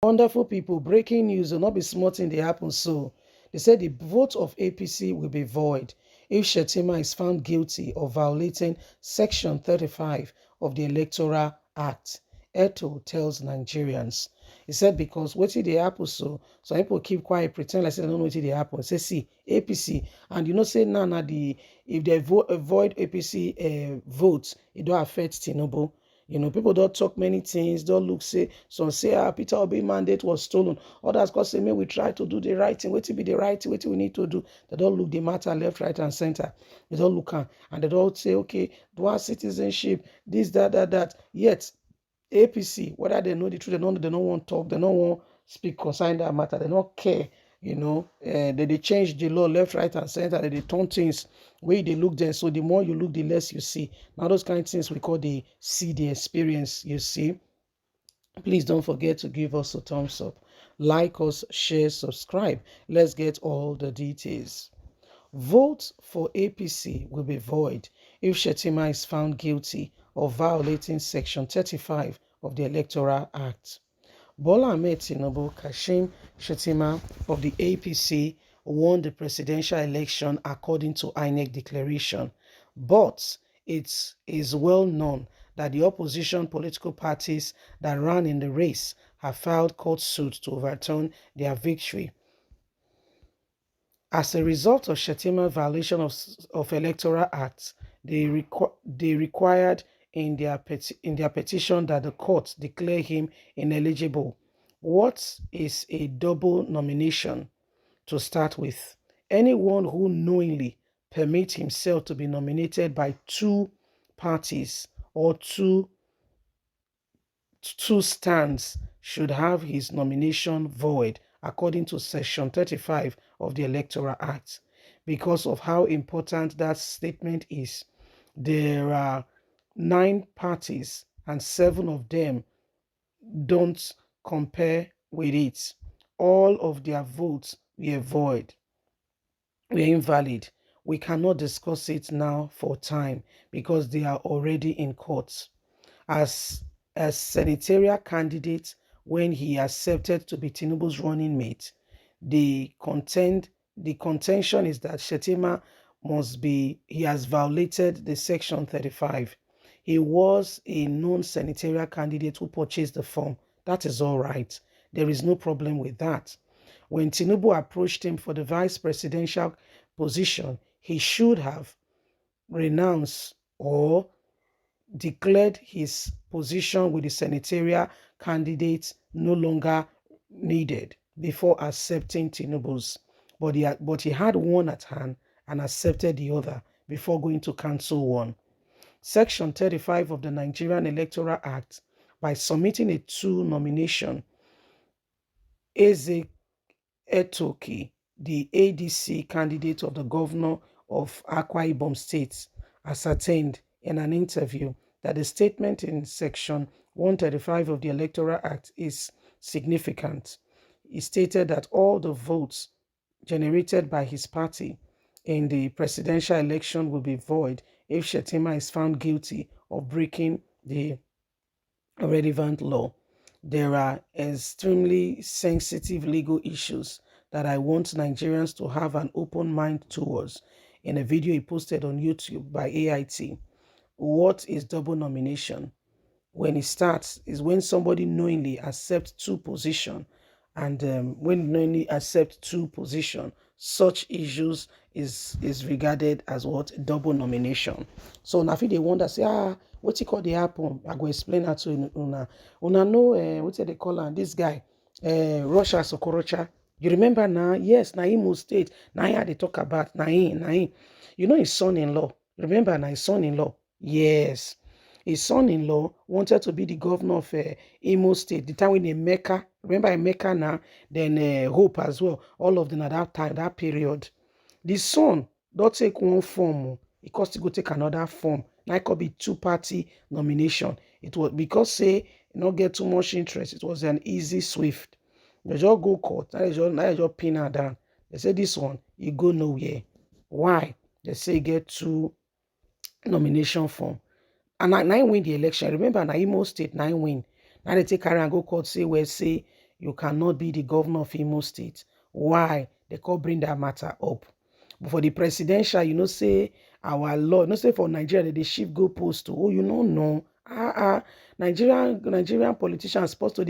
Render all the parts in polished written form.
Wonderful people, breaking news will not be small thing they happen so. They said the vote of APC will be void if Shettima is found guilty of violating Section 35 of the Electoral Act. Eto tells Nigerians. He said because what did they happen so? Some people keep quiet, pretend like they don't know what did they happen. Say, see, APC, and say now if they avoid APC votes, it don't affect Tinubu. People don't talk many things, don't look, say, some say, Peter Obi mandate was stolen. Others go say, may we try to do the right thing. What be the right thing? What we need to do? They don't look the matter left, right, and center. They don't look and they don't say, okay, dual citizenship, this, that. Yet, APC, whether they know the truth, they don't want to talk, they don't want to speak concerning that matter, they don't care. They change the law left, right, and center. They turn things where they look there. So the more you look, the less you see. Now those kind of things we call the see the experience. You see. Please don't forget to give us a thumbs up, like us, share, subscribe. Let's get all the details. Vote for APC will be void if Shettima is found guilty of violating Section 35 of the Electoral Act. Bola Ahmed Tinubu, Kashim Shettima of the APC won the presidential election according to INEC declaration, but it is well known that the opposition political parties that ran in the race have filed court suits to overturn their victory. As a result of Shettima's violation of Electoral Act, they required in their petition that the court declare him ineligible. What is a double nomination? To start with, anyone who knowingly permits himself to be nominated by two parties or two stands should have his nomination void according to Section 35 of the Electoral Act. Because of how important that statement is, there are 9 parties and 7 of them don't compare with it. All of their votes were void, were invalid. We cannot discuss it now for time because they are already in court. As a senatorial candidate, when he accepted to be Tinubu's running mate, the contention is that Shettima he has violated the Section 35. He was a known senatorial candidate who purchased the form. That is all right. There is no problem with that. When Tinubu approached him for the vice presidential position, he should have renounced or declared his position with the senatorial candidate no longer needed before accepting Tinubu's. But he had one at hand and accepted the other before going to cancel one. Section 35 of the Nigerian Electoral Act, by submitting a two nomination, Eze Etoki, the ADC candidate of the governor of Akwa Ibom State, ascertained in an interview that the statement in Section 135 of the Electoral Act is significant. He stated that all the votes generated by his party in the presidential election will be void if Shettima is found guilty of breaking the relevant law. There are extremely sensitive legal issues that I want Nigerians to have an open mind towards. In a video he posted on YouTube by AIT, what is double nomination? When it starts is when somebody knowingly accepts two positions, and when knowingly accepts two positions, such issues is regarded as what? Double nomination. So now if they wonder, say, what you call the happen? I go explain that to una. Una know what they call her, this guy, Russia Sokorocha. You remember now? Yes, na Imo State. Now they talk about na him. You know his son-in-law. Remember now his son-in-law? Yes. His son-in-law wanted to be the governor of Imo State. The time when Emeka, remember Emeka now, then Hope as well. All of them at that time, that period. The son don't take one form. It cost to go take another form. Now it could be two-party nomination. It was because say not get too much interest. It was an easy swift. They just go court. Now they just pin her down. They say this one, you go nowhere. Why? They say get two nomination form. And I win the election. Remember, na Imo State, 9 win. Now they take her and go court, say, well, say, you cannot be the governor of Imo State. Why? They can't bring that matter up. But for the presidential, say our law, say for Nigeria, they shift goalpost to, oh, no. Nigerian politicians supposed to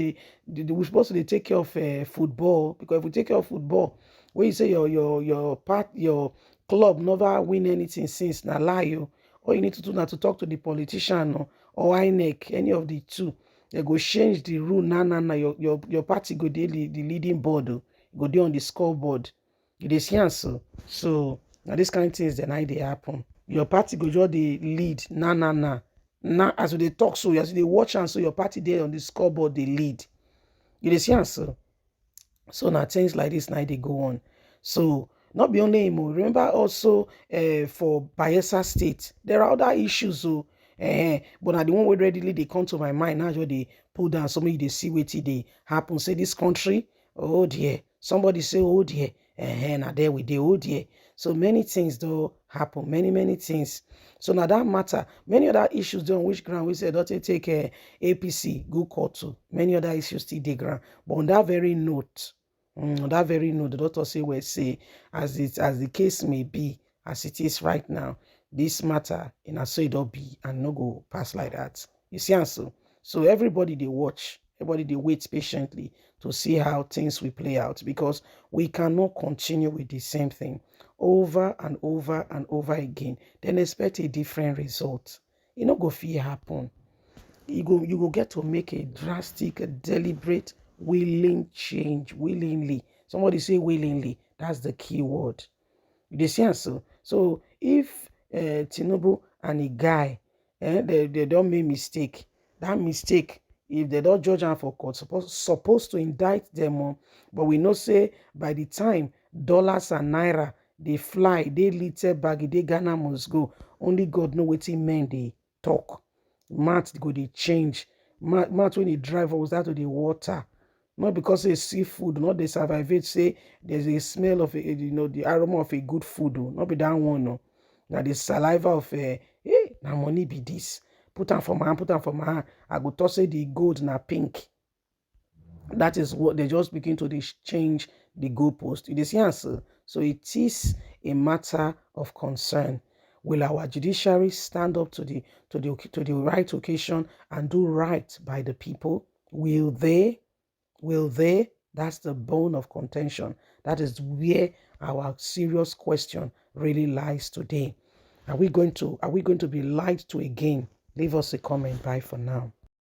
we're supposed to take care of football, because if we take care of football, when you say your club never win anything since, na lie you. All you need to do now to talk to the politician or INEC, any of the two. They go change the rule. Nah. Your party go dey the leading board. Go dey on the scoreboard. You dey see am so. So now this kind of things then how they happen. Your party go just the lead. Nah. Now as they talk so, as they watch and so your party there on the scoreboard they lead. You dey see am so. So now things like this now they go on. So not be only Imo. Remember also for Bayelsa State, there are other issues. But now the one where readily they come to my mind now, they pull down. Somebody they see what they happen. Say this country, oh dear. Somebody say, oh dear. Now there we do, oh dear. So many things do happen. Many things. So now that matter, many other issues do on which ground we say don't take APC, go court to. Many other issues still dey ground. But on that very note, the doctor say, as the case may be, as it is right now, this matter in a so it don't be and no go pass like that. You see, and so everybody they watch, everybody they wait patiently to see how things will play out, because we cannot continue with the same thing over and over again. Then expect a different result. It no go fit happen. You go get to make a drastic, a deliberate, willing change, willingly. Somebody say willingly. That's the key word. You dey see am so. So if Tinubu and a guy, they don't make mistake. That mistake, if they don't judge am for court, supposed to indict them. But we know say by the time dollars and naira they fly, they little bag, they Ghana must go. Only God know wetin men they talk. Mat go dey change. Mat when they drive was that to the water. Not because it's seafood, not they survive it. Say there's a smell of the aroma of a good food. Not be that one. No. Now the saliva of now money be this. Put on for my hand. I go toss it the gold na pink. That is what they just begin to change the goalpost. You see answer. So it is a matter of concern. Will our judiciary stand up to the right occasion and do right by the people? Will they? That's the bone of contention. That is where our serious question really lies today. Are we going to be lied to again? Leave us a comment. Bye for now.